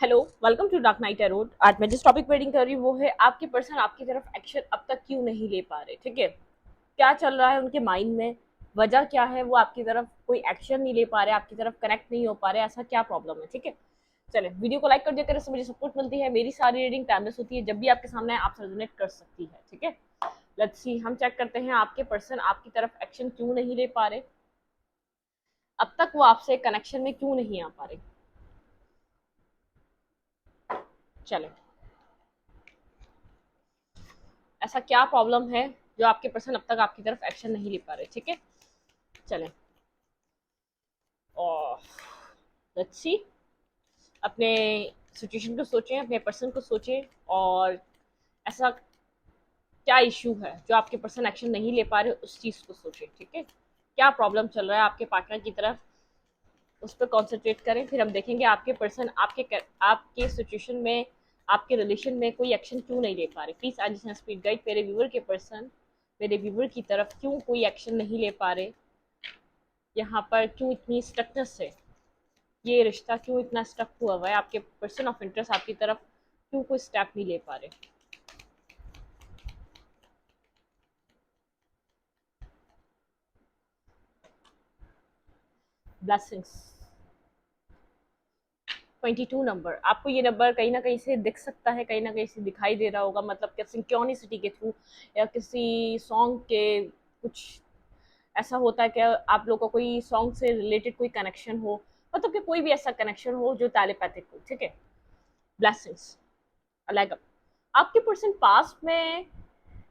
Hello, welcome to dark night एरोड। आज मैं जिस टॉपिक पे रीडिंग कर रही हूँ वो है आपके पर्सन आपकी तरफ एक्शन अब तक क्यों नहीं ले पा रहे। ठीक है, क्या चल रहा है उनके माइंड में, वजह क्या है वो आपकी तरफ कोई एक्शन नहीं ले पा रहे, आपकी तरफ कनेक्ट नहीं हो पा रहे, ऐसा क्या प्रॉब्लम है। ठीक है, चले वीडियो को लाइक कर दिया करें, इससे मुझे सपोर्ट मिलती है। मेरी सारी रीडिंग टाइमलेस होती है, जब भी आपके सामने आपसे रेजोनेट कर सकती है। ठीक है, लेट्स सी, हम चेक करते हैं आपके पर्सन आपकी तरफ एक्शन क्यों नहीं ले पा रहे, अब तक वो आपसे कनेक्शन में क्यों नहीं आ पा रहे। चले, ऐसा क्या प्रॉब्लम है जो आपके पर्सन अब तक आपकी तरफ एक्शन नहीं ले पा रहे। ठीक है, चलें और लेट्स सी, अपने सिचुएशन को सोचें, अपने पर्सन को सोचें और ऐसा क्या इशू है जो आपके पर्सन एक्शन नहीं ले पा रहे, उस चीज़ को सोचें। ठीक है, क्या प्रॉब्लम चल रहा है आपके पार्टनर की तरफ, उस पर कॉन्सेंट्रेट करें। फिर हम देखेंगे आपके पर्सन आपके सिचुएशन में, आपके रिलेशन में कोई एक्शन क्यों नहीं ले पा रहे। प्लीज़ आज स्पीड गाइड मेरे व्यूवर के पर्सन मेरे व्यूवर की तरफ क्यों कोई एक्शन नहीं ले पा रहे, यहाँ पर क्यों इतनी स्टकनेस है, ये रिश्ता क्यों इतना स्टक हुआ हुआ है, आपके पर्सन ऑफ इंटरेस्ट आपकी तरफ क्यों कोई स्टेप नहीं ले पा रहे। ब्लेसिंग्स 22 नंबर, आपको ये नंबर कहीं ना कहीं से दिख सकता है, कहीं ना कहीं से दिखाई दे रहा होगा, मतलब कि सिंक्रोनिसिटी के थ्रू या किसी सॉन्ग के कुछ ऐसा होता है कि आप लोग का कोई सॉन्ग से रिलेटेड कोई कनेक्शन हो, मतलब कि कोई भी ऐसा कनेक्शन हो जो टेलीपैथिक हो। ठीक है, ब्लेसिंग्स लाइक आपके पर्सन पास्ट में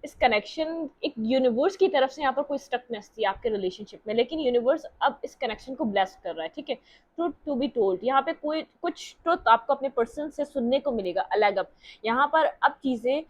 इस कनेक्शन, एक यूनिवर्स की तरफ से यहाँ पर कोई स्टकनेस थी आपके रिलेशनशिप में, लेकिन यूनिवर्स अब इस कनेक्शन को ब्लेस कर रहा है। ठीक है, ट्रूथ टू बी टोल्ड, यहाँ पे कोई कुछ ट्रुथ आपको अपने पर्सन से सुनने को मिलेगा अलग। अब यहाँ पर अब चीजें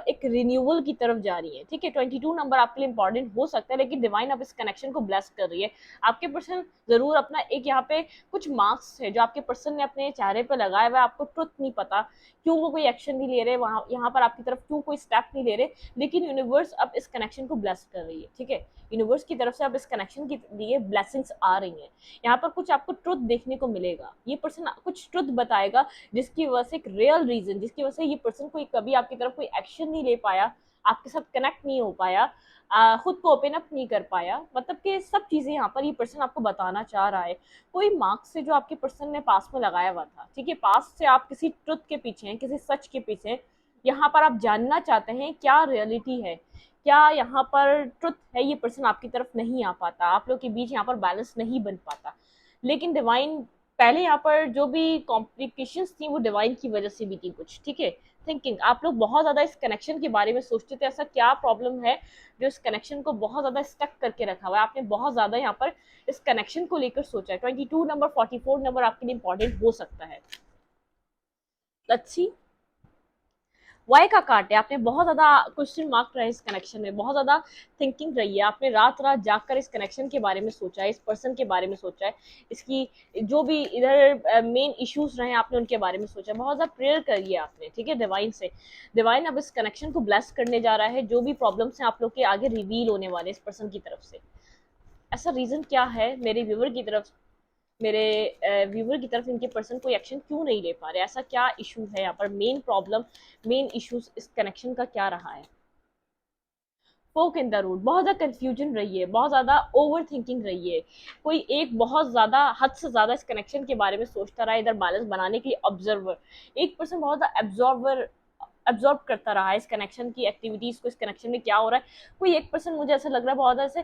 एक रिन्यूअल की तरफ जा रही है। ठीक है, 22 नंबर आपके लिए इंपॉर्टेंट हो सकता है, लेकिन डिवाइन अब इस कनेक्शन को ब्लेस कर रही है। आपके पर्सन जरूर अपना एक यहाँ पे कुछ मार्क्स है जो आपके पर्सन ने अपने चेहरे पर लगाया हुआ है, आपको ट्रुथ नहीं पता क्यों वो कोई एक्शन नहीं ले रहे, वहां यहाँ पर आपकी तरफ क्यों कोई स्टेप नहीं ले रहे, लेकिन यूनिवर्स अब इस कनेक्शन को ब्लेस कर रही है। ठीक है, यूनिवर्स की तरफ से अब इस कनेक्शन के लिए ब्लेसिंग्स आ रही हैं। यहाँ पर कुछ आपको ट्रुथ देखने को मिलेगा, ये पर्सन कुछ ट्रुथ बताएगा जिसकी वजह से, एक रियल रीजन जिसकी वजह से ये पर्सन कोई कभी आपकी तरफ कोई एक्शन नहीं ले पाया, आपके साथ कनेक्ट नहीं हो पाया, खुद को ओपन अप नहीं कर पाया, मतलब कि सब चीजें यहाँ पर ये पर्सन आपको बताना चाह रहा है। कोई मार्क्स से जो आपके पर्सन ने पास में लगाया हुआ था। ठीक है, पास से आप किसी ट्रुथ के पीछे हैं, किसी सच के पीछे हैं, यहाँ पर आप जानना चाहते हैं क्या रियलिटी है, क्या यहाँ पर ट्रुथ है। ये पर्सन आपकी तरफ नहीं आ पाता, आप लोग के बीच यहाँ पर बैलेंस नहीं बन पाता, लेकिन डिवाइन पहले यहाँ पर जो भी कॉम्प्लिकेशंस थी वो डिवाइन की वजह से भी थी कुछ। ठीक है, थिंकिंग, आप लोग बहुत ज्यादा इस कनेक्शन के बारे में सोचते थे, ऐसा क्या प्रॉब्लम है जो इस कनेक्शन को बहुत ज्यादा स्टक करके रखा हुआ है, आपने बहुत ज्यादा यहाँ पर इस कनेक्शन को लेकर सोचा है। 22 नंबर, 44 नंबर आपके लिए इंपॉर्टेंट हो सकता है। लेट्स सी, वाई का कार्ड है, आपने बहुत ज्यादा क्वेश्चन मार्क रहे इस कनेक्शन में, बहुत ज्यादा थिंकिंग रही है, आपने रात रात जागकर इस कनेक्शन के बारे में सोचा है, इस पर्सन के बारे में सोचा है, इसकी जो भी इधर मेन इश्यूज रहे आपने उनके बारे में सोचा है, बहुत ज्यादा प्रेयर करी है आपने। ठीक है, डिवाइन से, डिवाइन अब इस कनेक्शन को ब्लेस करने जा रहा है, जो भी प्रॉब्लम्स हैं आप लोग के आगे रिवील होने वाले इस पर्सन की तरफ से। ऐसा रीजन क्या है मेरे व्यूवर की तरफ, मेरे व्यूवर की तरफ इनके पर्सन कोई एक्शन क्यों नहीं ले पा रहे, ऐसा क्या इशू है यहाँ पर, मेन प्रॉब्लम, मेन इश्यूज इस कनेक्शन का क्या रहा है। फोक इन द रूट, बहुत ज्यादा कंफ्यूजन रही है, बहुत ज्यादा ओवर थिंकिंग रही है, कोई एक बहुत ज्यादा हद से ज्यादा इस कनेक्शन के बारे में सोचता रहा है, इधर बैलेंस बनाने के लिए ऑब्जर्वर, एक पर्सन बहुत ज्यादा एब्जॉर्वर एब्जॉर्ब करता रहा है इस कनेक्शन की एक्टिविटीज को, इस कनेक्शन में क्या हो रहा है। कोई एक पर्सन, मुझे ऐसा लग रहा है बहुत ऐसे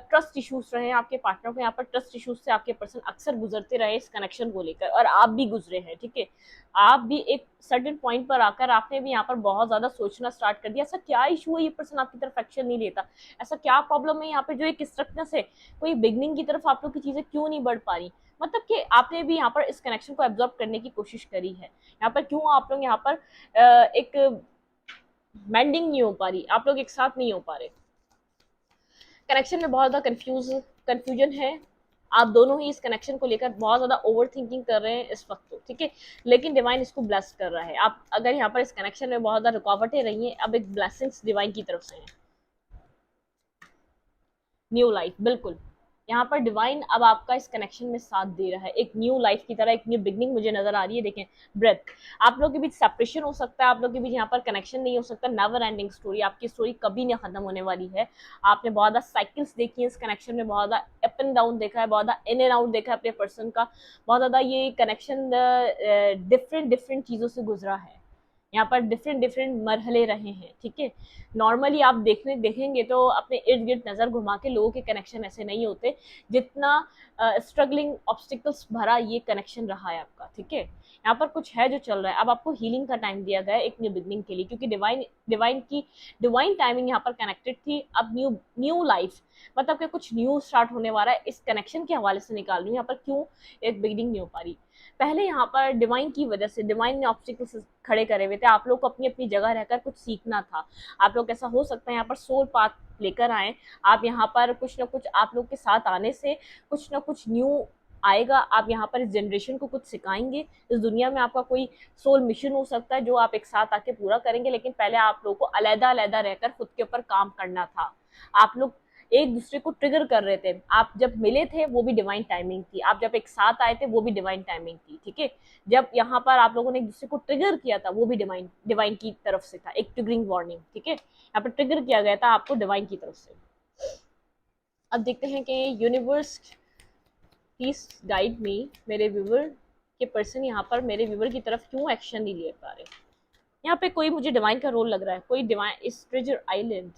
ट्रस्ट इश्यूज रहे हैं आपके पार्टनर को, यहाँ पर ट्रस्ट इश्यूज से आपके पर्सन अक्सर गुजरते रहे इस कनेक्शन को लेकर, और आप भी गुजरे हैं। ठीक है, आप भी एक सर्टेन पॉइंट पर आकर आपने भी यहाँ पर बहुत ज्यादा सोचना स्टार्ट कर दिया, ऐसा क्या इशू है ये पर्सन आपकी तरफ एक्शन नहीं लेता, ऐसा क्या प्रॉब्लम है यहाँ पे जो एक स्ट्रक्टनेस है, कोई बिगनिंग की तरफ आप लोग की चीजें क्यों नहीं बढ़ पा रही, मतलब कि आपने भी यहाँ पर इस कनेक्शन को एब्जॉर्ब करने की कोशिश करी है, यहाँ पर क्यों आप लोग यहाँ पर एक मैंडिंग नहीं हो पा रही, आप लोग एक साथ नहीं हो पा रहे, कनेक्शन में बहुत ज्यादा कंफ्यूजन है, आप दोनों ही इस कनेक्शन को लेकर बहुत ज्यादा ओवर थिंकिंग कर रहे हैं इस वक्त तो। ठीक है, लेकिन डिवाइन इसको ब्लेस कर रहा है, आप अगर यहाँ पर इस कनेक्शन में बहुत ज्यादा रुकावटें रही हैं, अब एक ब्लेसिंग्स डिवाइन की तरफ से है, न्यू लाइफ, बिल्कुल यहाँ पर डिवाइन अब आपका इस कनेक्शन में साथ दे रहा है, एक न्यू लाइफ की तरह, एक न्यू बिगनिंग मुझे नजर आ रही है। देखें, ब्रेथ, आप लोग के बीच सेपरेशन हो सकता है, आप लोग के बीच यहाँ पर कनेक्शन नहीं हो सकता, नेवर एंडिंग स्टोरी, आपकी स्टोरी कभी नहीं खत्म होने वाली है। आपने बहुत ज़्यादा साइकिल्स देखी है इस कनेक्शन में, बहुत ज़्यादा अप एंड डाउन देखा है, बहुत ज़्यादा इन एंड आउट देखा है अपने पर्सन का, बहुत ज़्यादा ये कनेक्शन डिफरेंट डिफरेंट चीज़ों से गुजरा है, यहाँ पर डिफरेंट डिफरेंट मरहले रहे हैं, ठीक है। नॉर्मली आप देखेंगे तो अपने इर्द गिर्द नज़र घुमा के लोगों के कनेक्शन ऐसे नहीं होते जितना स्ट्रगलिंग ऑब्स्टिकल्स भरा ये कनेक्शन रहा है आपका, ठीक है। यहाँ पर कुछ है जो चल रहा है, अब आपको हीलिंग का टाइम दिया गया है एक न्यू बिगनिंग के लिए, क्योंकि डिवाइन टाइमिंग यहाँ पर कनेक्टेड थी। अब न्यू न्यू लाइफ मतलब कि कुछ न्यू स्टार्ट होने वाला है, इस कनेक्शन के हवाले से निकाल रही हूँ यहाँ पर क्यों एक बिगनिंग नहीं हो पा रही। पहले यहाँ पर डिवाइन की वजह से डिवाइन ने ऑब्स्टिकल्स खड़े करे हुए थे, आप लोग को अपनी अपनी जगह रहकर कुछ सीखना था। आप लोग ऐसा हो सकता है यहाँ पर सोल पाथ लेकर आए, आप यहाँ पर कुछ ना कुछ आप लोग के साथ आने से कुछ ना कुछ न्यू आएगा, आप यहाँ पर इस जनरेशन को कुछ सिखाएंगे। इस दुनिया में आपका कोई सोल मिशन हो सकता है जो आप एक साथ आके पूरा करेंगे, लेकिन पहले आप लोगों को अलग अलग रहकर खुद के ऊपर काम करना था। आप लोग एक दूसरे को ट्रिगर कर रहे थे, आप जब मिले थे वो भी डिवाइन टाइमिंग थी, आप जब एक साथ आए थे वो भी डिवाइन टाइमिंग थी, ठीक है। जब यहाँ पर आप लोगों ने एक दूसरे को ट्रिगर किया था वो भी डिवाइन डिवाइन की तरफ से था, एक ट्रिगरिंग वार्निंग, ठीक है, यहाँ पर ट्रिगर किया गया था आपको डिवाइन की तरफ से। अब देखते हैं कि यूनिवर्स प्लीज गाइड मी, मेरे व्यूवर के पर्सन यहाँ पर मेरे व्यूवर की तरफ क्यों एक्शन नहीं ले पा रहे। यहाँ पे कोई मुझे डिवाइन का रोल लग रहा है, कोई डिवाइन इस ट्रेजर आइलैंड,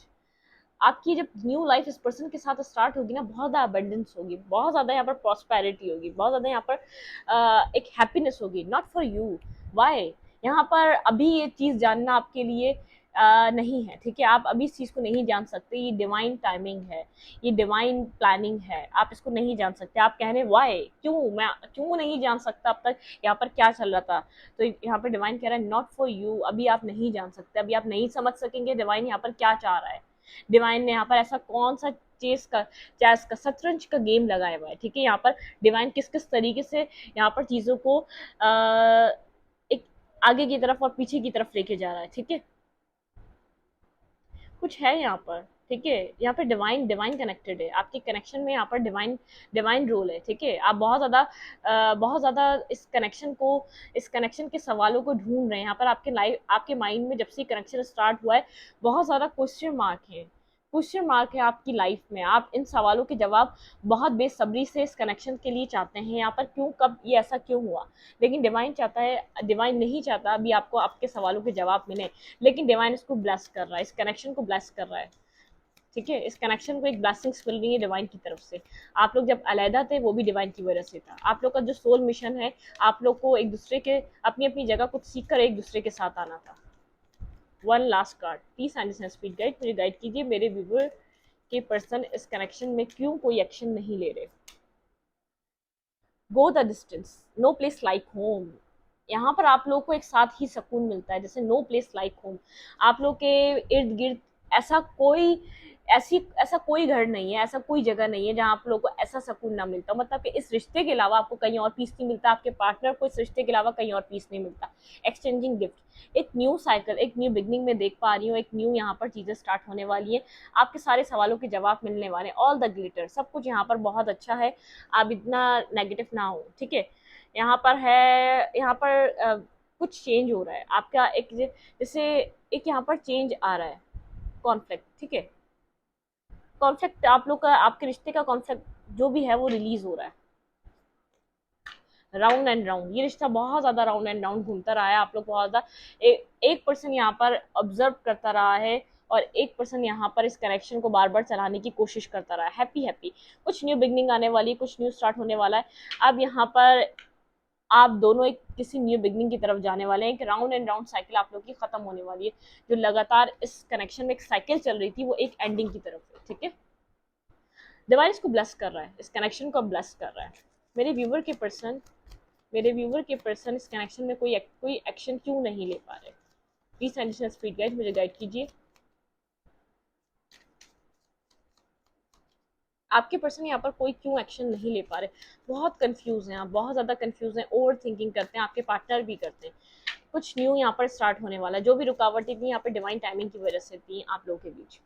आपकी जब न्यू लाइफ इस पर्सन के साथ स्टार्ट होगी ना, बहुत ज़्यादा अबंडेंस होगी, बहुत ज़्यादा यहाँ पर प्रॉस्पेरिटी होगी, बहुत ज़्यादा यहाँ पर एक हैप्पीनेस होगी, नॉट फॉर यू। वाई, यहाँ पर अभी ये चीज़ जानना आपके लिए नहीं है, ठीक है। आप अभी इस चीज़ को नहीं जान सकते, ये डिवाइन टाइमिंग है, ये डिवाइन प्लानिंग है, आप इसको नहीं जान सकते। आप कह रहे हैं वाई, क्यों मैं क्यों नहीं जान सकता अब तक यहाँ पर क्या चल रहा था, तो यहाँ पर डिवाइन कह रहा है नॉट फॉर यू, अभी आप नहीं जान सकते, अभी आप नहीं समझ सकेंगे डिवाइन यहाँ पर क्या चाह रहा है। डिवाइन ने यहाँ पर ऐसा कौन सा चेस का शतरंज का गेम लगाया हुआ है, ठीक है। यहाँ पर डिवाइन किस किस तरीके से यहाँ पर चीजों को एक आगे की तरफ और पीछे की तरफ लेके जा रहा है, ठीक है। कुछ है यहाँ पर, ठीक है। यहाँ पर डिवाइन डिवाइन कनेक्टेड है, आपके कनेक्शन में यहाँ पर डिवाइन डिवाइन रोल है, ठीक है। आप बहुत ज्यादा इस कनेक्शन के सवालों को ढूंढ रहे हैं। यहाँ पर आपके माइंड में जब से कनेक्शन स्टार्ट हुआ है बहुत ज्यादा क्वेश्चन मार्क है आपकी लाइफ में। आप इन सवालों के जवाब बहुत बेसब्री से इस कनेक्शन के लिए चाहते हैं, यहाँ पर क्यों, कब, ये ऐसा क्यों हुआ। लेकिन डिवाइन नहीं चाहता अभी आपको आपके सवालों के जवाब मिले, लेकिन डिवाइन इसको ब्लेस कर रहा है, इस कनेक्शन को ब्लेस कर रहा है, ठीक है। इस कनेक्शन को एक ब्लेसिंग्स मिल रही है डिवाइन की तरफ से। आप लोग जब अलहदा थे वो भी डिवाइन की वजह से था। आप लोग का जो सोल मिशन है, आप लोग को एक दूसरे के अपनी अपनी जगह कुछ सीख कर एक दूसरे के साथ आना था। One last card, please and speed guide, मुझे गाइड कीजिए मेरे व्यूवर के पर्सन इस कनेक्शन में क्यों कोई एक्शन नहीं ले रहे। Go the distance, no place like home, यहाँ पर आप लोग को एक साथ ही सुकून मिलता है, जैसे नो प्लेस लाइक होम। आप लोग के इर्द गिर्द ऐसा कोई घर नहीं है, ऐसा कोई जगह नहीं है जहाँ आप लोग को ऐसा सुकून ना मिलता, मतलब कि इस रिश्ते के अलावा आपको कहीं और पीस नहीं मिलता, आपके पार्टनर को इस रिश्ते के अलावा कहीं और पीस नहीं मिलता। एक्सचेंजिंग गिफ्ट, एक न्यू साइकिल, एक न्यू बिगनिंग में देख पा रही हूँ, एक न्यू यहाँ पर चीजें स्टार्ट होने वाली है, आपके सारे सवालों के जवाब मिलने वाले, ऑल द ग्लिटर, सब कुछ यहाँ पर बहुत अच्छा है, आप इतना नेगेटिव ना हो, ठीक है। यहाँ पर है, यहाँ पर कुछ चेंज हो रहा है आपका, एक जैसे एक यहाँ पर चेंज आ रहा है, कॉन्फ्लिक्ट, ठीक है। कॉन्फ्लिक्ट आप लोग का, आपके रिश्ते का कॉन्फ्लिक्ट जो भी है वो रिलीज हो रहा है। राउंड एंड राउंड ये रिश्ता बहुत ज्यादा राउंड एंड राउंड घूमता रहा है, आप लोग बहुत ज्यादा एक पर्सन यहाँ पर ऑब्जर्व करता रहा है और एक पर्सन यहाँ पर इस कनेक्शन को बार बार चलाने की कोशिश करता रहा है। हैप्पी हैप्पी कुछ न्यू बिगनिंग आने वाली है, कुछ न्यू स्टार्ट होने वाला है। अब यहाँ पर आप दोनों एक किसी न्यू बिगनिंग की तरफ जाने वाले हैं, एक राउंड एंड राउंड साइकिल आप लोग की खत्म होने वाली है, जो लगातार इस कनेक्शन में एक साइकिल चल रही थी वो एक एंडिंग की तरफ है, ठीक है। डिवाइन इसको ब्लेस कर रहा है, इस कनेक्शन को ब्लेस कर रहा है। मेरे व्यूवर के पर्सन इस कनेक्शन में कोई एक्शन क्यों नहीं ले पा रहे। प्लीज एडिशनल स्पीड गाइड, मुझे गाइड कीजिए। आपके पर्सन यहाँ पर कोई क्यों एक्शन नहीं ले पा रहे, बहुत कंफ्यूज हैं आप, बहुत ज़्यादा कंफ्यूज हैं, ओवर थिंकिंग करते हैं, आपके पार्टनर भी करते हैं। कुछ न्यू यहाँ पर स्टार्ट होने वाला है, जो भी रुकावटें थी यहाँ पर डिवाइन टाइमिंग की वजह से थी आप लोगों के बीच।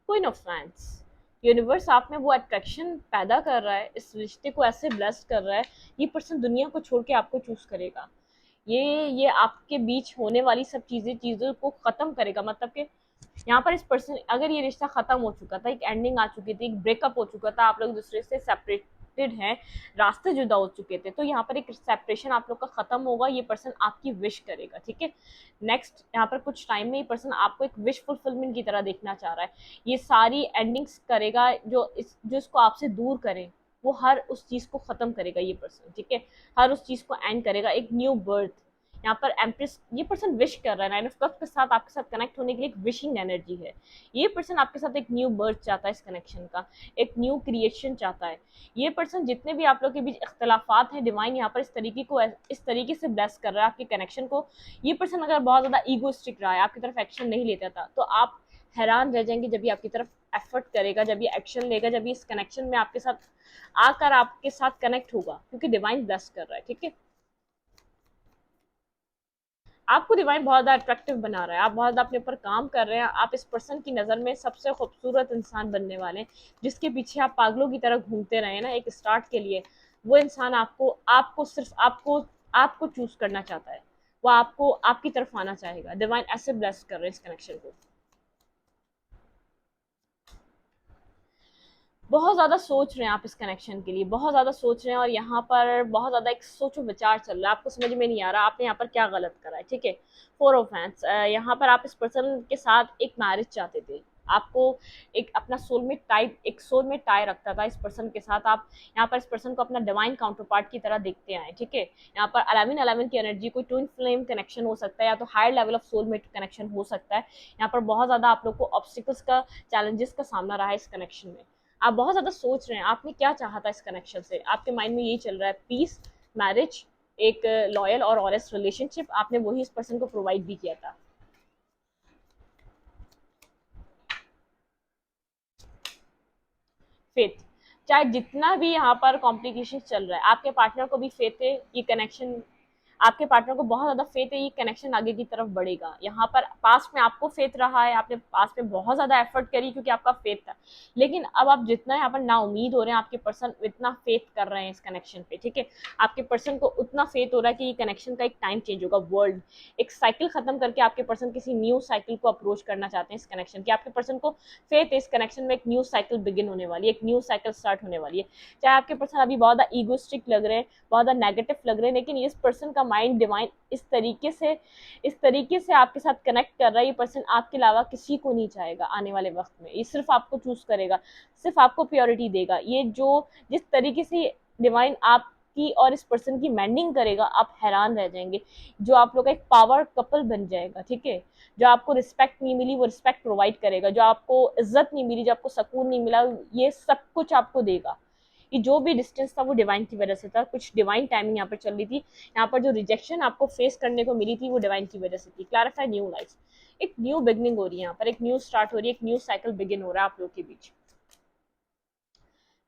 क्वीन ऑफ फैंस, यूनिवर्स आप में वो अट्रैक्शन पैदा कर रहा है, इस रिश्ते को ऐसे ब्लेस कर रहा है, ये पर्सन दुनिया को छोड़ के आपको चूज करेगा। ये आपके बीच होने वाली सब चीज़ों को ख़त्म करेगा। मतलब कि यहाँ पर इस पर्सन, अगर ये रिश्ता ख़त्म हो चुका था, एक एंडिंग आ चुकी थी, एक ब्रेकअप हो चुका था, आप लोग दूसरे से सेपरेटेड हैं, रास्ते जुदा हो चुके थे, तो यहाँ पर एक सेपरेशन आप लोग का ख़त्म होगा। ये पर्सन आपकी विश करेगा, ठीक है। नेक्स्ट यहाँ पर कुछ टाइम में ये पर्सन आपको एक विश फुलफिलमेंट की तरह देखना चाह रहा है। ये सारी एंडिंग्स करेगा जो इसको आपसे दूर करें, वो हर उस चीज़ को ख़त्म करेगा ये पर्सन, ठीक है। हर उस चीज़ को एंड करेगा, एक न्यू बर्थ। यहाँ पर एम्प्रेस, ये पर्सन विश कर रहा है, 9 ऑफ कप्स के साथ आपके साथ कनेक्ट होने के लिए एक विशिंग एनर्जी है। ये पर्सन आपके साथ एक न्यू बर्थ चाहता है, इस कनेक्शन का एक न्यू क्रिएशन चाहता है। ये पर्सन जितने भी आप लोग के बीच इख्तलाफात हैं, डिवाइन यहाँ पर इस तरीके से ब्लेस कर रहा है आपके कनेक्शन को। ये पर्सन अगर बहुत ज़्यादा ईगोइस्टिक रहा है, आपकी तरफ एक्शन नहीं लेता था, तो आप हैरान रह जाएंगे जब ये आपकी तरफ एफर्ट करेगा, जब ये एक्शन लेगा, जब ये इस कनेक्शन में आपके साथ आकर आपके साथ कनेक्ट होगा, क्योंकि डिवाइन ब्लेस कर रहा है, ठीक है। आपको डिवाइन बहुत ज़्यादा अट्रैक्टिव बना रहा है, आप बहुत ज़्यादा अपने ऊपर काम कर रहे हैं, आप इस पर्सन की नज़र में सबसे खूबसूरत इंसान बनने वाले हैं, जिसके पीछे आप पागलों की तरह घूमते रहे ना एक स्टार्ट के लिए। वो इंसान आपको आपको सिर्फ आपको आपको चूज करना चाहता है, वो आपको आपकी तरफ आना चाहेगा। डिवाइन ऐसे ब्लेस कर रहे हैं इस कनेक्शन को। बहुत ज़्यादा सोच रहे हैं आप इस कनेक्शन के लिए, बहुत ज़्यादा सोच रहे हैं, और यहाँ पर बहुत ज़्यादा एक सोचो विचार चल रहा है, आपको समझ में नहीं आ रहा आपने यहाँ पर क्या गलत करा है, ठीक है। फोर ऑफ हैंड्स, यहाँ पर आप इस पर्सन के साथ एक मैरिज चाहते थे, आपको एक अपना सोलमेट टाई रखता था इस पर्सन के साथ। आप यहाँ पर इस पर्सन को अपना डिवाइन काउंटर पार्ट की तरह देखते आए, ठीक है। यहाँ पर 11 की एनर्जी, कोई ट्विन फ्लेम कनेक्शन हो सकता है, या तो higher level of soulmate connection हो सकता है। यहाँ पर बहुत ज़्यादा आप लोग को ऑब्स्टिकल्स का, चैलेंजेस का सामना रहा है इस कनेक्शन में। आप बहुत ज़्यादा सोच रहे हैं आपने क्या चाहा था इस कनेक्शन से, आपके माइंड में यही चल रहा है, पीस, मैरिज, एक लॉयल और ऑनेस्ट रिलेशनशिप, आपने वही इस पर्सन को प्रोवाइड भी किया था। फेथ, चाहे जितना भी यहाँ पर कॉम्प्लिकेशन चल रहा है, आपके पार्टनर को भी फेथ है, ये कनेक्शन, आपके पार्टनर को बहुत ज़्यादा फेथ है, ये कनेक्शन आगे की तरफ बढ़ेगा। यहाँ पर पास्ट में आपको फेथ रहा है, आपने पास्ट में बहुत ज़्यादा एफर्ट करी क्योंकि आपका फेथ था, लेकिन अब आप जितना यहाँ पर ना उम्मीद हो रहे हैं, आपके पर्सन इतना फेथ कर रहे हैं इस कनेक्शन पे, ठीक है। आपके पर्सन को उतना फेथ हो रहा है कि ये कनेक्शन का एक टाइम चेंज होगा, वर्ल्ड एक साइकिल खत्म करके आपके पर्सन किसी न्यू साइकिल को अप्रोच करना चाहते हैं इस कनेक्शन की। आपके पर्सन को फेथ है इस कनेक्शन में, एक न्यू साइकिल बिगिन होने वाली है, एक न्यू साइकिल स्टार्ट होने वाली है। चाहे आपके पर्सन अभी बहुत ज़्यादा ईगोस्टिक लग रहे हैं, बहुत ज़्यादा नेगेटिव लग रहे हैं, लेकिन इस पर्सन का माइंड डिवाइन इस तरीके से आपके साथ कनेक्ट कर रहा है। ये पर्सन आपके अलावा किसी को नहीं चाहेगा आने वाले वक्त में, ये सिर्फ आपको चूज करेगा, सिर्फ आपको प्योरिटी देगा। ये जो जिस तरीके से डिवाइन आपकी और इस पर्सन की मैंडिंग करेगा, आप हैरान रह जाएंगे। जो आप लोग का एक पावर कपल बन जाएगा, ठीक है। जो आपको रिस्पेक्ट नहीं मिली वो रिस्पेक्ट प्रोवाइड करेगा, जो आपको इज्जत नहीं मिली, जो आपको सुकून नहीं मिला, ये सब कुछ आपको देगा। ये जो भी डिस्टेंस था वो डिवाइन की वजह से था, कुछ डिवाइन टाइमिंग यहाँ पर चल रही थी। यहाँ पर जो रिजेक्शन आपको फेस करने को मिली थी वो डिवाइन की वजह से थी। क्लैरिफाई न्यू लाइफ, एक न्यू बिगनिंग हो रही है, यहाँ पर एक न्यू स्टार्ट हो रही है, एक न्यू साइकिल बिगिन हो रहा है आप लोग के बीच।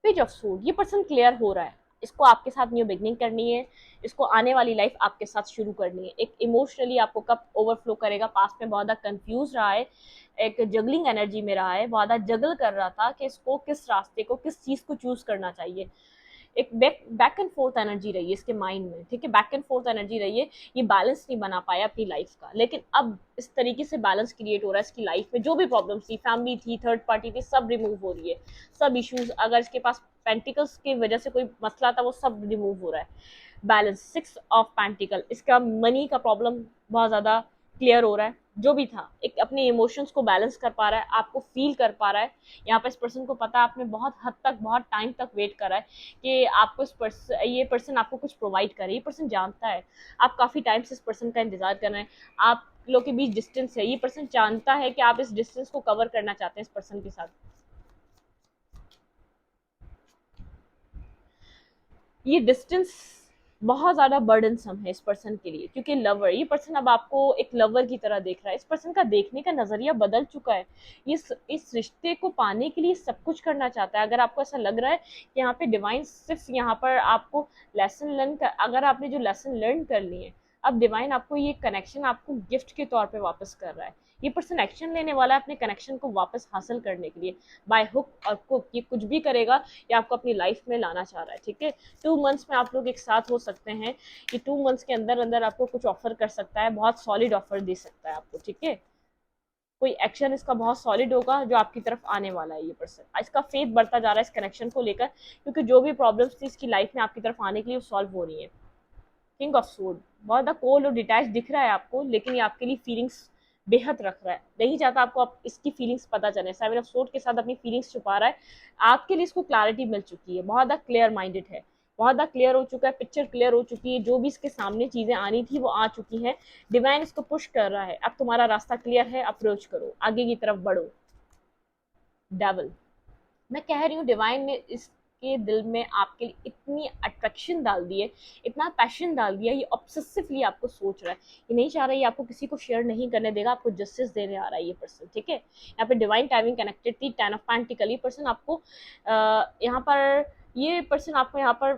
पेज ऑफ सूट, ये पर्सन क्लियर हो रहा है, इसको आपके साथ न्यू बिगनिंग करनी है, इसको आने वाली लाइफ आपके साथ शुरू करनी है। एक इमोशनली आपको कब ओवरफ्लो करेगा, पास्ट में बहुत ज़्यादा कंफ्यूज रहा है, एक जगलिंग एनर्जी में रहा है, बहुत ज़्यादा जगल कर रहा था कि इसको किस रास्ते को, किस चीज़ को चूज करना चाहिए। एक बैक एंड फोर्थ एनर्जी रही है इसके माइंड में, ठीक है। बैक एंड फोर्थ एनर्जी रही है, ये बैलेंस नहीं बना पाया अपनी लाइफ का, लेकिन अब इस तरीके से बैलेंस क्रिएट हो रहा है इसकी लाइफ में। जो भी प्रॉब्लम्स थी, फैमिली थी, थर्ड पार्टी थी, सब रिमूव हो रही है, सब इश्यूज, अगर इसके पास पेंटिकल्स की वजह से कोई मसला था वो सब रिमूव हो रहा है। बैलेंस, 6 ऑफ पेंटिकल, इसका मनी का प्रॉब्लम बहुत ज़्यादा क्लियर हो रहा है। जो भी था, एक अपने इमोशंस को बैलेंस कर पा रहा है, आपको फील कर पा रहा है। यहाँ पर इस पर्सन को पता है आपने बहुत हद तक, बहुत टाइम तक वेट करा है कि आपको ये पर्सन आपको कुछ प्रोवाइड करे। ये पर्सन जानता है आप काफ़ी टाइम से इस पर्सन का इंतजार कर रहे हैं, आप लोग के बीच डिस्टेंस है, ये पर्सन जानता है कि आप इस डिस्टेंस को कवर करना चाहते हैं इस पर्सन के साथ। ये डिस्टेंस बहुत ज़्यादा बर्डनसम है इस पर्सन के लिए, क्योंकि लवर, ये पर्सन अब आपको एक लवर की तरह देख रहा है। इस पर्सन का देखने का नज़रिया बदल चुका है, ये इस रिश्ते को पाने के लिए सब कुछ करना चाहता है। अगर आपको ऐसा लग रहा है कि यहाँ पे डिवाइन सिर्फ यहाँ पर आपको लेसन लर्न कर, अगर आपने जो लेसन लर्न कर लिए, अब डिवाइन आपको ये कनेक्शन आपको गिफ्ट के तौर पे वापस कर रहा है। ये पर्सन एक्शन लेने वाला है अपने कनेक्शन को वापस हासिल करने के लिए, बाय हुक और कुक ये कुछ भी करेगा, ये आपको अपनी लाइफ में लाना चाह रहा है। ठीक है, 2 मंथ्स में आप लोग एक साथ हो सकते हैं। ये 2 मंथ्स के अंदर अंदर आपको कुछ ऑफर कर सकता है, बहुत सॉलिड ऑफर दे सकता है आपको। ठीक है, कोई एक्शन इसका बहुत सॉलिड होगा जो आपकी तरफ आने वाला है। ये पर्सन इसका फेथ बढ़ता जा रहा है इस कनेक्शन को लेकर, क्योंकि जो भी प्रॉब्लम्स थी इसकी लाइफ में आपकी तरफ आने के लिए वो सॉल्व हो रही है। किंग ऑफ सोड बहुत ज़्यादा कोल्ड और डिटैच दिख रहा है आपको, लेकिन ये आपके लिए फीलिंग्स बेहद रख रहा है, नहीं चाहता आपको आप इसकी फीलिंग्स पता चले। 7 ऑफ सोड के साथ अपनी फीलिंग्स छुपा रहा है। आपके लिए इसको क्लैरिटी मिल चुकी है, बहुत ज़्यादा क्लियर माइंडेड है, बहुत ज़्यादा क्लियर हो चुका है, पिक्चर क्लियर हो चुकी है, जो भी इसके सामने चीज़ें आनी थी वो आ चुकी हैं। डिवाइन इसको पुश कर रहा है, अब तुम्हारा रास्ता क्लियर है, अप्रोच करो, आगे की तरफ बढ़ो। डेविल, मैं कह रही हूँ डिवाइन ने इसके दिल में आपके लिए इतनी अट्रैक्शन डाल दी है, इतना पैशन डाल दिया, ये ऑब्सेसिवली आपको सोच रहा है, ये नहीं चाह रहा है, ये आपको किसी को शेयर नहीं करने देगा, आपको जस्टिस देने आ रहा है ये पर्सन। ठीक है, यहाँ पे डिवाइन टाइमिंग कनेक्टेड थी। 10 ऑफ पेंटिकल, ये पर्सन आपको यहाँ पर ये पर्सन आपको यहाँ पर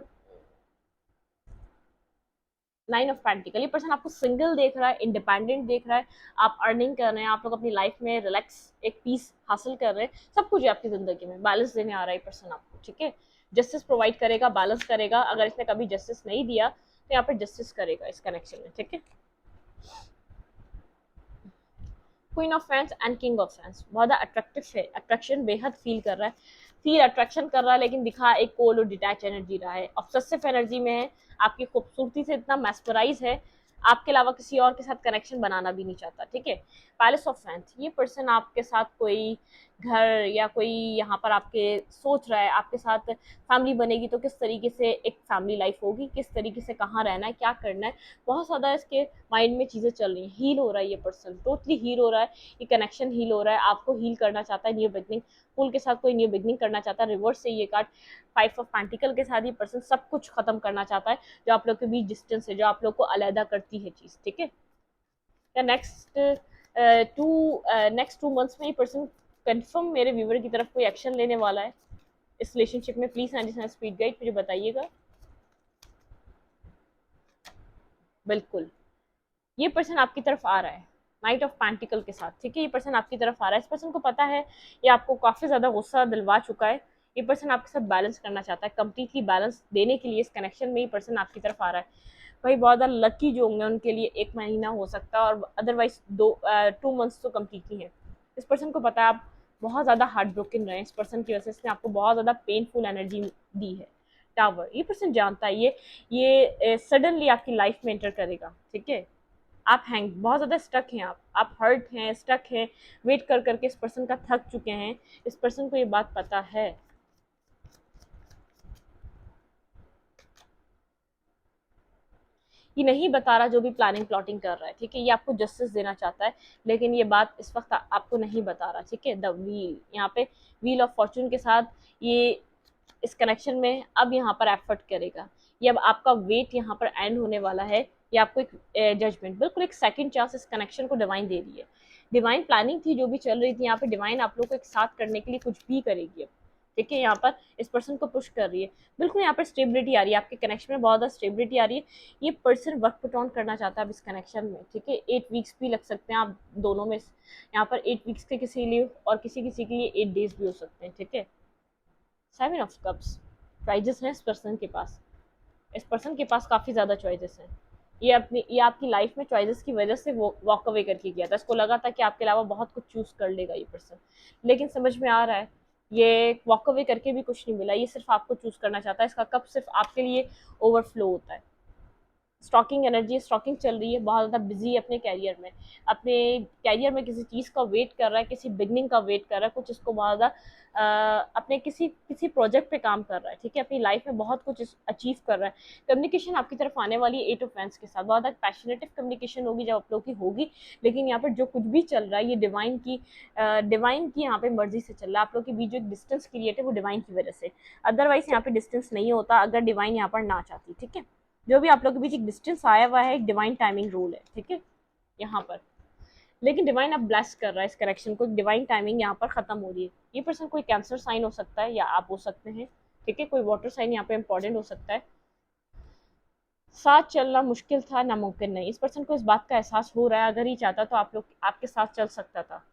9 ऑफ पेंटिकल, ये पर्सन आपको सिंगल देख रहा है, इंडिपेंडेंट देख रहा है, आप अर्निंग कर रहे हैं, आप लोग अपनी लाइफ में रिलैक्स एक पीस हासिल कर रहे हैं, सब कुछ है आपकी जिंदगी में, बैलेंस देने आ रहा है ये पर्सन आपको। ठीक है, जस्टिस प्रोवाइड करेगा, बैलेंस करेगा, अगर इसने कभी जस्टिस नहीं दिया तो यहाँ पर जस्टिस करेगा इस कनेक्शन में। ठीक है, queen of fans and king of fans बहुत ज़्यादा अट्रैक्टिव है, अट्रैक्शन बेहद फील कर रहा है, फील अट्रैक्शन कर रहा है, लेकिन दिखा एक कोल्ड और डिटैच एनर्जी रहा है, ऑब्सेसिव एनर्जी में है, आपकी खूबसूरती से इतना मैस्पराइज है, आपके अलावा किसी और के साथ कनेक्शन बनाना भी नहीं चाहता। ठीक है, पैलेस ऑफ फैंस, ये पर्सन आपके साथ कोई घर या कोई यहाँ पर आपके सोच रहा है, आपके साथ फैमिली बनेगी तो किस तरीके से एक फैमिली लाइफ होगी, किस तरीके से कहाँ रहना है, क्या करना है, बहुत ज़्यादा इसके माइंड में चीज़ें चल रही हैं। हील हो रहा है ये पर्सन, टोटली हील हो रहा है, ये कनेक्शन हील हो रहा है, आपको हील करना चाहता है, न्यू बिगनिंग, फूल के साथ कोई न्यू बिगनिंग करना चाहता है, रिवर्स से ये कार्ड 5 ऑफ पेंटिकल के साथ ये पर्सन सब कुछ खत्म करना चाहता है जो आप लोग के बीच डिस्टेंस है, जो आप लोग को अलहदा करती है चीज़। ठीक है, या नेक्स्ट 2 मंथ्स में ये पर्सन कंफर्म मेरे व्यूवर की तरफ कोई एक्शन लेने वाला है इस रिलेशनशिप में। प्लीज एंड स्पीड गाइड मुझे बताइएगा। बिल्कुल, ये पर्सन आपकी तरफ आ रहा है 9 ऑफ पेंटिकल के साथ। ठीक है, ये पर्सन आपकी तरफ आ रहा है, इस पर्सन को पता है ये आपको काफ़ी ज़्यादा गुस्सा दिलवा चुका है, ये पर्सन आपके साथ बैलेंस करना चाहता है, कंप्लीटली बैलेंस देने के लिए इस कनेक्शन में ये पर्सन आपकी तरफ आ रहा है। भाई बहुत ज़्यादा लकी जो होंगे उनके लिए 1 महीना हो सकता है, और अदरवाइज 2 मंथ्स तो कम्प्लीटली है। इस पर्सन को पता है आप बहुत ज़्यादा हार्ट ब्रोकन रहे हैं, इस पर्सन की वजह से इसने आपको बहुत ज़्यादा पेनफुल एनर्जी दी है। टावर, ये पर्सन जानता है ये सडनली आपकी लाइफ में एंटर करेगा। ठीक है, आप हैंग बहुत ज़्यादा स्टक हैं, आप हर्ट हैं, स्टक हैं, वेट कर करके इस पर्सन का थक चुके हैं, इस पर्सन को ये बात पता है। ये नहीं बता रहा जो भी प्लानिंग प्लॉटिंग कर रहा है। ठीक है, ये आपको जस्टिस देना चाहता है, लेकिन ये बात इस वक्त आपको नहीं बता रहा। ठीक है, द व्हील, यहाँ पे व्हील ऑफ फॉर्चून के साथ ये इस कनेक्शन में अब यहाँ पर एफर्ट करेगा, ये अब आपका वेट यहाँ पर एंड होने वाला है, ये आपको एक जजमेंट, बिल्कुल एक सेकंड चांस इस कनेक्शन को डिवाइन दे रही है। डिवाइन प्लानिंग थी जो भी चल रही थी, यहाँ पे डिवाइन आप लोग को एक साथ करने के लिए कुछ भी करेगी अब। ठीक है, यहाँ पर इस पर्सन को पुश कर रही है, बिल्कुल यहाँ पर स्टेबिलिटी आ रही है, आपके कनेक्शन में बहुत ज़्यादा स्टेबिलिटी आ रही है। ये पर्सन वर्क पुट ऑन करना चाहता है अब इस कनेक्शन में। ठीक है, 8 वीक्स भी लग सकते हैं आप दोनों में, यहाँ पर 8 वीक्स के किसी लिए और किसी किसी के लिए 8 डेज भी हो सकते हैं। ठीक है, 7 ऑफ कप्स, चॉइसेस हैं इस पर्सन के पास, इस पर्सन के पास काफ़ी ज़्यादा चॉइसेस हैं। ये आपकी लाइफ में चॉइसेस की वजह से वो वॉक अवे करके गया था, इसको लगा था कि आपके अलावा बहुत कुछ चूज़ कर लेगा ये पर्सन, लेकिन समझ में आ रहा है ये वॉक अवे करके भी कुछ नहीं मिला, ये सिर्फ आपको चूज़ करना चाहता है, इसका कप सिर्फ आपके लिए ओवरफ्लो होता है। स्टॉकिंग एनर्जी, स्टॉकिंग चल रही है, बहुत ज़्यादा बिजी है अपने कैरियर में, अपने कैरियर में किसी चीज़ का वेट कर रहा है, किसी बिगनिंग का वेट कर रहा है, कुछ इसको बहुत ज़्यादा अपने किसी किसी प्रोजेक्ट पे काम कर रहा है। ठीक है, अपनी लाइफ में बहुत कुछ अचीव कर रहा है। कम्युनिकेशन आपकी तरफ आने वाली है 8 ऑफ वैंड्स के साथ, बहुत ज़्यादा पैशनेटिव कम्युनिकेशन होगी जब आप लोग की होगी, लेकिन यहाँ पर जो कुछ भी चल रहा है ये डिवाइन की यहाँ पे मर्जी से चल रहा है। आप लोग के बीच जो एक डिस्टेंस क्रिएट है वो डिवाइन की वजह से, अदरवाइज यहाँ पे डिस्टेंस नहीं होता अगर डिवाइन यहाँ पर ना चाहती। ठीक है, जो भी आप लोग के बीच एक डिस्टेंस आया हुआ है, एक डिवाइन टाइमिंग रूल है। ठीक है, यहाँ पर लेकिन डिवाइन अब ब्लेस कर रहा है इस करेक्शन को, डिवाइन टाइमिंग यहाँ पर खत्म हो रही है। ये पर्सन कोई कैंसर साइन हो सकता है या आप हो सकते हैं। ठीक है, कोई वाटर साइन यहाँ पे इंपॉर्टेंट हो सकता है। साथ चलना मुश्किल था, नामुमकिन नहीं। इस पर्सन को इस बात का एहसास हो रहा है, अगर ही चाहता तो आप लोग आपके साथ चल सकता था।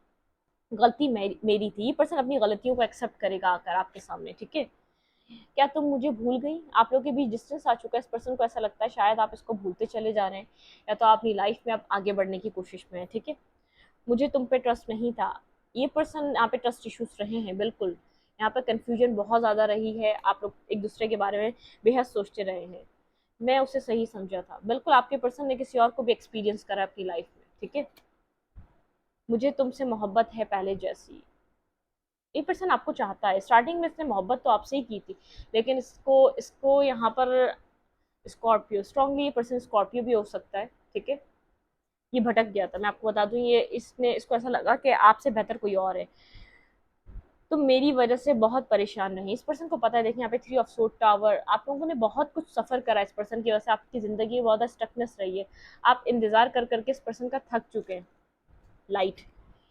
गलती मेरी थी। ये पर्सन अपनी गलतियों को एक्सेप्ट करेगा आकर आपके सामने, ठीक है। क्या तुम मुझे भूल गई? आप लोग के बीच डिस्टेंस आ चुका है, इस पर्सन को ऐसा लगता है शायद आप इसको भूलते चले जा रहे हैं, या तो आप अपनी लाइफ में अब आगे बढ़ने की कोशिश में है, ठीक है। मुझे तुम पे ट्रस्ट नहीं था। ये पर्सन यहाँ पे ट्रस्ट इश्यूज रहे हैं, बिल्कुल। यहाँ पे कंफ्यूजन बहुत ज़्यादा रही है, आप लोग एक दूसरे के बारे में बेहद सोचते रहे हैं। मैं उसे सही समझा था, बिल्कुल। आपके पर्सन ने किसी और को भी एक्सपीरियंस करा अपनी लाइफ में, ठीक है। मुझे तुमसे मोहब्बत है पहले जैसी। ये पर्सन आपको चाहता है। स्टार्टिंग में इसने मोहब्बत तो आपसे ही की थी, लेकिन इसको इसको यहाँ पर स्कॉर्पियो, स्ट्रांगली ये पर्सन स्कॉर्पियो भी हो सकता है, ठीक है। ये भटक गया था, मैं आपको बता दूं। ये इसने इसको ऐसा लगा कि आपसे बेहतर कोई और है। तुम मेरी वजह से बहुत परेशान रही। इस पर्सन को पता है, देखिए यहाँ पे थ्री ऑफ सोर्ड टावर, आप लोगों ने बहुत कुछ सफ़र करा इस पर्सन की वजह से, आपकी ज़िंदगी में बहुत स्टकनेस रही है। आप इंतज़ार कर करके इस पर्सन का थक चुके हैं। लाइट,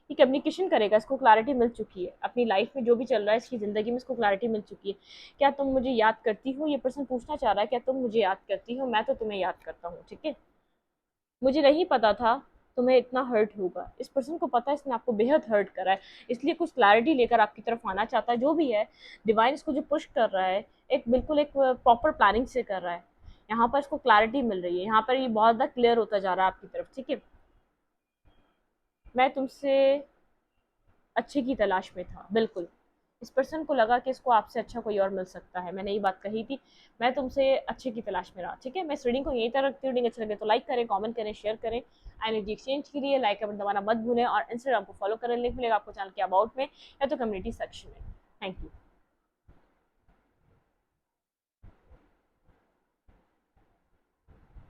ये कम्युनिकेशन करेगा, इसको क्लैरिटी मिल चुकी है अपनी लाइफ में जो भी चल रहा है इसकी ज़िंदगी में, इसको क्लैरिटी मिल चुकी है। क्या तुम मुझे याद करती हो? ये पर्सन पूछना चाह रहा है, क्या तुम मुझे याद करती हो? मैं तो तुम्हें याद करता हूँ, ठीक है। मुझे नहीं पता था तुम्हें इतना हर्ट होगा। इस पर्सन को पता है इसने आपको बेहद हर्ट करा है, इसलिए कुछ क्लैरिटी लेकर आपकी तरफ आना चाहता है। जो भी है, डिवाइन इसको जो पुश कर रहा है, एक बिल्कुल एक प्रॉपर प्लानिंग से कर रहा है। यहाँ पर इसको क्लैरिटी मिल रही है, यहाँ पर ये बहुत ज़्यादा क्लियर होता जा रहा है आपकी तरफ, ठीक है। मैं तुमसे अच्छे की तलाश में था, बिल्कुल। इस पर्सन को लगा कि इसको आपसे अच्छा कोई और मिल सकता है, मैंने ये बात कही थी। मैं तुमसे अच्छे की तलाश में रहा, ठीक है। मैं इस रीडिंग को यहीं तक रखती हूँ। रीडिंग अच्छा लगे तो लाइक करें, कमेंट करें, शेयर करें। एनर्जी एक्सचेंज के लिए लाइक बटन दबाना मत भूलें, और इंस्टाग्राम को फॉलो करें, लिंक मिलेगा आपको चैनल के अबाउट में या तो कम्युनिटी सेक्शन में। Thank you.